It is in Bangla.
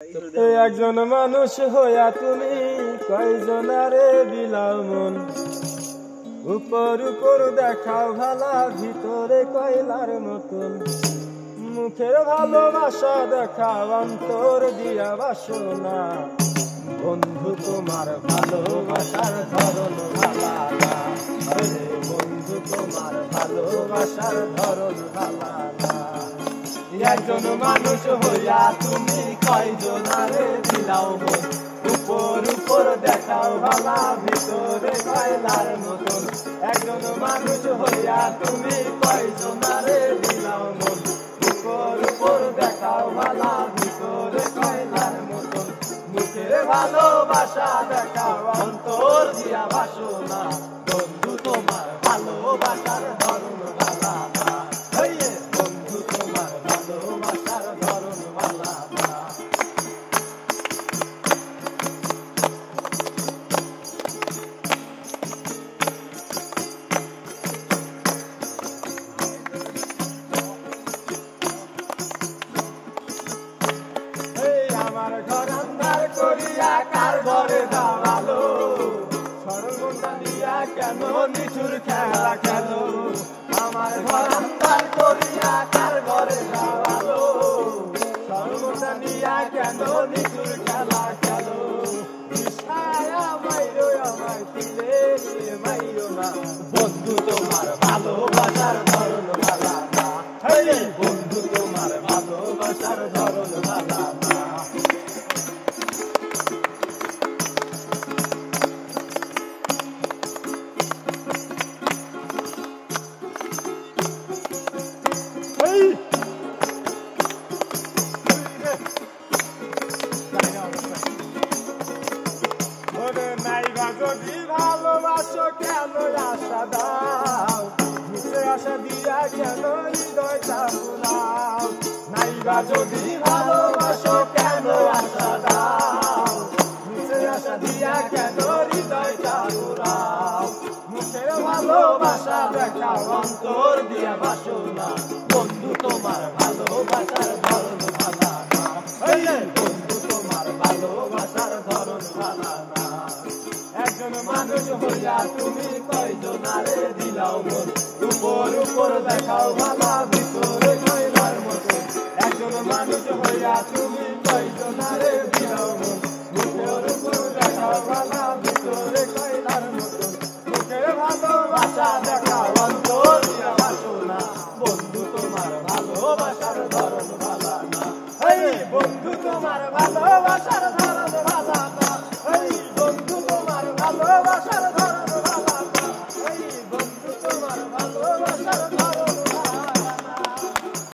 একজন মানুষ হইয়া তুমি কয়জনারে বিলাও মন, উপর উপর দেখাও ভালা ভিতরে কয়লার মতন, মুখের ভালোবাসা দেখাও অন্তর দিয়া বাসনা। বন্ধু তোমার ভালোবাসার ধরন ভালা, আরে বন্ধু তোমার ভালোবাসার ধরন ভালা। একজন মানুষ হইয়া তুমি কয়জনারে বিলাও মন, উপর উপর দেখাও ভালা ভিতরে কয়লার মতন। একজন মানুষ হইয়া তুমি কয়জনারে বিলাও মন, উপর উপর দেখাও ভালা ভিতরে কয়লার মতন, মুখের ভালোবাসা দেখাও অন্তর দিয়া বাসনা। বন্ধু তোমার ভালোবাসার ধরন ভালা, বন্ধু তোমার ভালোবাসার ধরন ভালা। আমার ঘর আন্ধার করিয়া কার ঘরে দাঁড়ালো, সর্বদা দিয়া কেন নিঠুর খেলা খেলো। আমার ঘর আন্ধার করিয়া কার ঘরে দাঁড়ালো, সর্বদা দিয়া কেন নিঠুর খেলা খেলো। মাইরো আমায় দিলে মাইরো না, বন্ধু তোমার ভালোবাসার ধরন ভালা না, বন্ধু তোমার ভালোবাসার ধরন ভালা না। যদি ভালোবাসো কেন আশা দাও, মুখে আশা দিয়া কেন হৃদয়টা ভুলাও। নাইবা যদি ভালোবাসো কেন আশা দাও, মুখে আশা দিয়া কেন হৃদয়টা ভুলাও। মুখের ভালোবাসা দেখাও অন্তর দিয়া বাসনা। বন্ধু তোমার ভালোবাসার ধরন ভালা না, বন্ধু তোমার ভালোবাসার ধরন ভালা না। একজন মানুষ হইয়া তুমি কয়জনারে দিলাও মন, উপর উপর দেখাও ভালা ভিতরে কয়লার মতন। একজন মানুষ হইয়া তুমি কয়জনারে দিলাও মন, মুখের উপর দেখাও ভালা ভিতরে কয়লার মতন, মুখের ভালোবাসা দেখাও অন্তর দিয়া বাসনা। বন্ধু তোমার ভালোবাসার ধরন ভালা না, বন্ধু তোমার ভালোবাসা